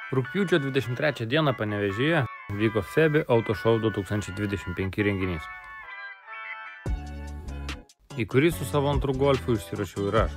Rugpjūčio 23 dieną Panevėžyje vyko FEBI Auto Show 2025 renginys, į kurį su savo antru golfu išsirašiau ir aš.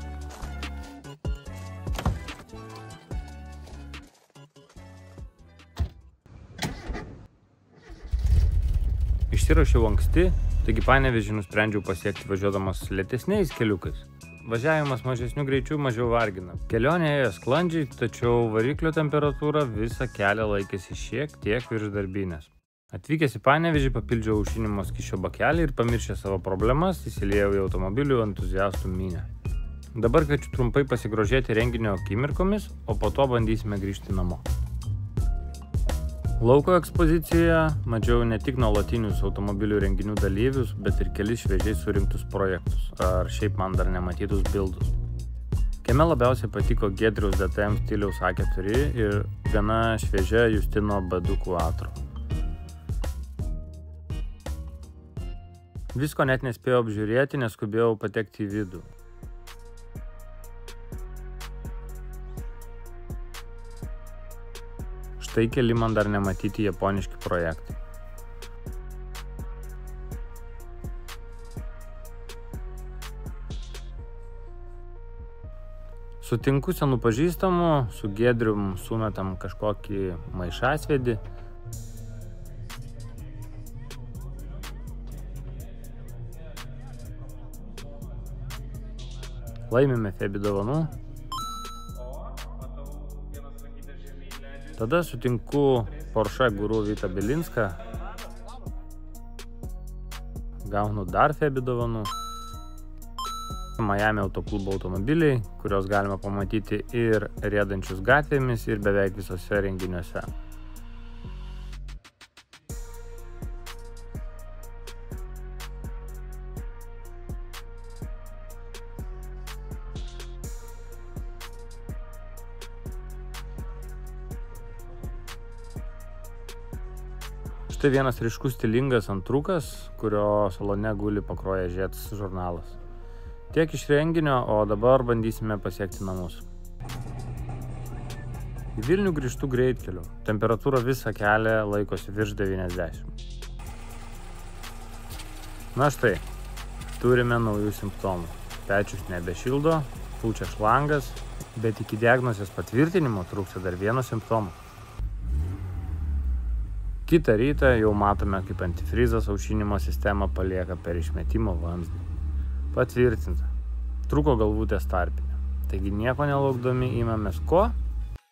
Išsirašiau anksti, taigi Panevėžį nusprendžiau pasiekti važiuodamas lėtesniais keliukais. Važiavimas mažesniu greičiu mažiau vargina. Kelionė ėjo sklandžiai, tačiau variklio temperatūra visą kelią laikėsi šiek tiek virš darbinės. Atvykęs į Panevėžį papildžiau aušinimo skysčio bakelį ir pamiršęs savo problemas įsiliejau į automobilių entuziastų minią. Dabar kviečiu trumpai pasigrožėti renginio akimirkomis, o po to bandysime grįžti namo. Lauko ekspozicijoje mačiau ne tik nuolatinius automobilių renginių dalyvius, bet ir kelis šviežiai surinktus projektus, ar šiaip man dar nematytus bildus. Kieme labiausiai patiko Giedriaus DTM stiliaus A4 ir gana šviežia Justino B2 Quattro. Visko net nespėjau apžiūrėti, neskubėjau patekti į vidų. Štai keli man dar nematyti japoniški projektai. Sutinku senų pažįstamų, su Giedrium sumetam kažkokį maišasvedį. Laimime FEBI dovanų. Tada sutinku Porsche guru Vytą Bilinską, gaunu dar FEBI dovanų. Miami autoklubo automobiliai, kurios galima pamatyti ir riedančius gatvėmis, ir beveik visose renginiuose. Štai vienas ryškus stilingas antrukas, kurio salone guli pakruojęs Žets žurnalas. Tiek iš renginio, o dabar bandysime pasiekti namus. Į Vilnių grįžtu greitkeliu. Temperatūra visą kelią laikosi virš 90. Na štai, turime naujų simptomų. Pečius nebešildo, pučia šlangas, bet iki diagnozės patvirtinimo trūksta dar vieno simptomo. Kitą rytą jau matome, kaip antifrizas aušinimo sistemą palieka per išmetimo vamzdį. Patvirtinta. Trūko galvutės tarpinė. Taigi nieko nelaukdami imamės ko?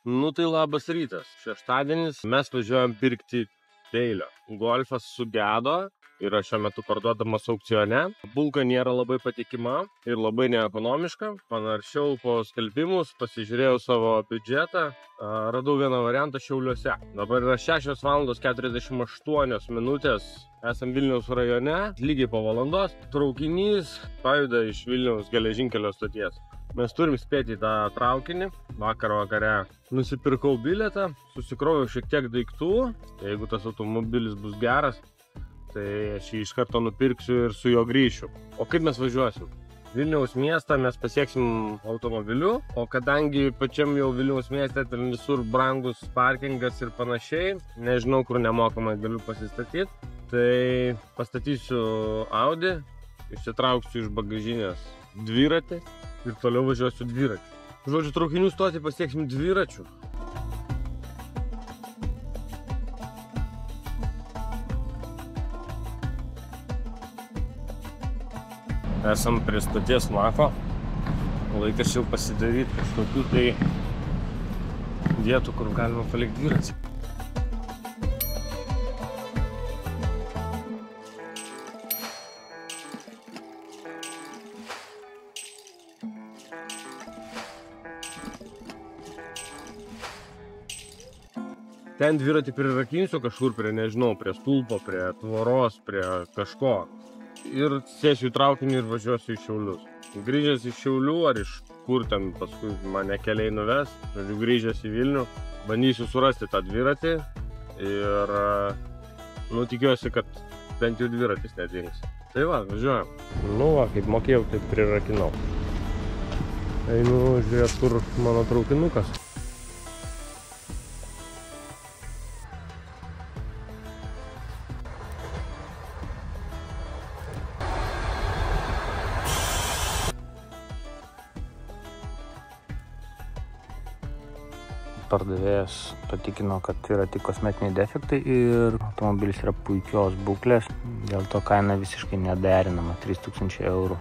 Nu tai labas rytas. Šeštadienis mes važiuojam pirkti peilio. Golfas sugedo, yra šiuo metu parduodamas aukcione. Bulka nėra labai patikima ir labai neekonomiška. Panaršiau po skelbimus, pasižiūrėjau savo biudžetą, radau vieną variantą Šiauliuose. Dabar yra 6:48 minutės. Esam Vilniaus rajone, lygiai po valandos. Traukinys pajuda iš Vilniaus geležinkelio stoties. Mes turim spėti į tą traukinį. Vakare nusipirkau bilietą, susikroviau šiek tiek daiktų. Jeigu tas automobilis bus geras, tai aš jį iš karto nupirksiu ir su juo grįšiu. O kaip mes važiuosim? Vilniaus miestą mes pasieksim automobiliu, o kadangi pačiam jau Vilniaus mieste ten visur brangus parkingas ir panašiai, nežinau, kur nemokamai galiu pasistatyti, tai pastatysiu Audi, išsitrauksiu iš bagažinės dviratį ir toliau važiuosiu dviračiu. Žodžiu, traukinių stotį pasieksim dviračiu. Esam prie stoties Mako. Laikas jau pasidaryti kažkokių tai vietų, kur galima palikti dviratį. Ten dviratį prirakinsiu kažkur prie, nežinau, prie stulpo, prie tvoros, prie kažko. Ir sėsiu į traukinį ir važiuosiu į Šiaulius. Grįžęs iš Šiaulių ar iš kur ten paskui mane keliai nuves, žodžiu, grįžęs į Vilnių, bandysiu surasti tą dviratį ir tikiuosi, kad bent jau dviratis nedings. Tai va, važiuojam. Nu va, kaip mokėjau, taip prirakinau. Einu žiūrėt, kur mano traukinukas. Pardavėjas patikino, kad yra tik kosmetiniai defektai ir automobilis yra puikios būklės, dėl to kaina visiškai nederinama, 3000 eurų.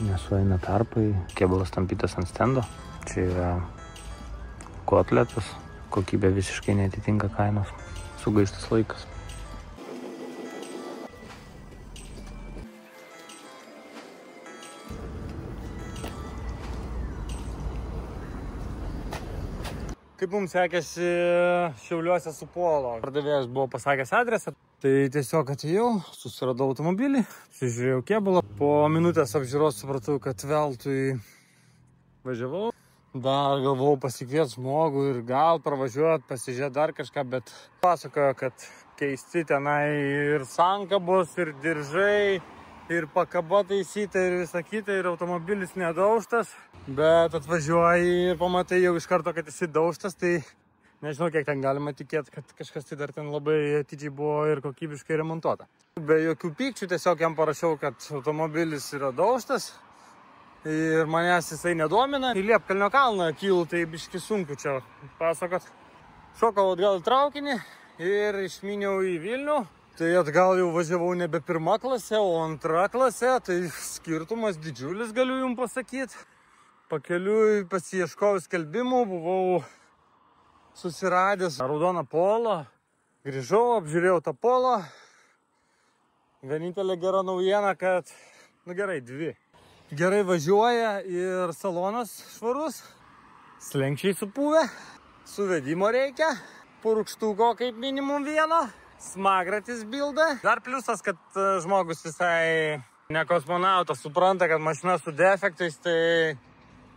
Nesueina tarpai, kėbulas tampytas ant stendo, čia yra kotletas, kokybė visiškai neatitinka kainos, sugaištas laikas. Kaip mums sekėsi Šiauliuose su Polo. Pardavėjas buvo pasakęs adresą, tai tiesiog atėjau, susiradau automobilį, pasižiūrėjau kėbulą. Po minutės apžiūros supratau, kad veltui važiavau. Dar galvojau pasikviesti žmogų ir gal pravažiuoti, pasižiūrėti dar kažką, bet pasakojo, kad keisti tenai ir sankabos, ir diržai, ir pakaba taisyta, ir visa kita, ir automobilis nedaužtas. Bet atvažiuoji ir pamatai jau iš karto, kad esi daužtas, tai nežinau, kiek ten galima tikėti, kad kažkas tai dar ten labai atidžiai buvo ir kokybiškai remontuota. Be jokių pykčių, tiesiog jam parašiau, kad automobilis yra daužtas ir manęs jisai nedomina. Į Liepkalnio kalną kylu, tai biški sunku čia pasakot. Šokau atgal į traukinį ir išmyniau į Vilnių. Tai atgal jau važiavau nebe pirma klasė, o antra klasė, tai skirtumas didžiulis, galiu jums pasakyti. Pakeliui pasiieškojau skelbimų, buvau susiradęs raudoną Polo, grįžau, apžiūrėjau tą Polo. Vienintelė gera naujiena, kad, gerai, dvi. Gerai važiuoja ir salonas švarus, slenkščiai supuvę, suvedimo reikia, purkštuko kaip minimum vieno, smagratis bilda. Dar pliusas, kad žmogus visai ne kosmonautas supranta, kad mašina su defektais, tai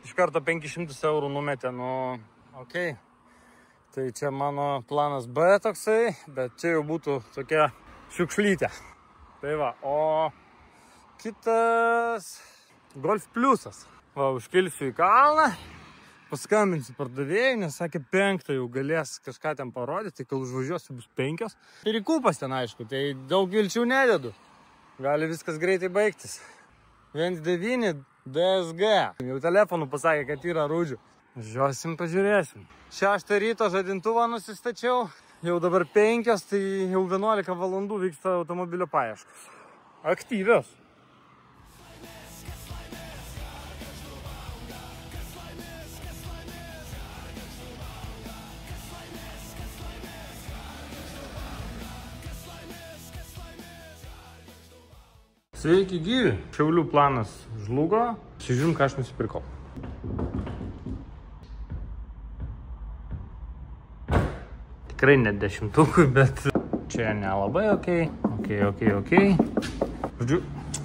iš karto 500 eurų numetė, okei. Tai čia mano planas B toksai, bet čia jau būtų tokia šiukšlytė. Tai va, o kitas Golf Pliusas. Va, užkilsiu į kalną, paskambinsiu pardavėjui, nes sakė 5 jau galės kažką ten parodyti, kol užvažiuosiu bus 5. Ir į kūpas ten aišku, tai daug vilčių nededu. Gali viskas greitai baigtis. 1.9 DSG. Jau telefonu pasakė, kad yra rūdžių. Važiuosim, pažiūrėsim. 6 ryto žadintuvą nusistačiau. Jau dabar 5, tai jau 11 valandų vyksta automobilio paieškos. Aktyvios. Sveiki gyvi. Šiaulių planas žlugo. Žiūrim, ką aš nusipirkau. Tikrai ne 10-ukui, bet čia nelabai okei. Okei. Žodžiu,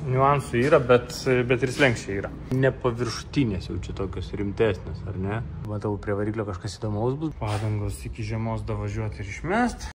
niuansų yra, bet ir slenkščiai yra. Nepaviršutinės jau čia tokios rimtesnės, ar ne? Matau, prie variklio kažkas įdomaus bus. Padangos iki žiemos davažiuoti ir išmest.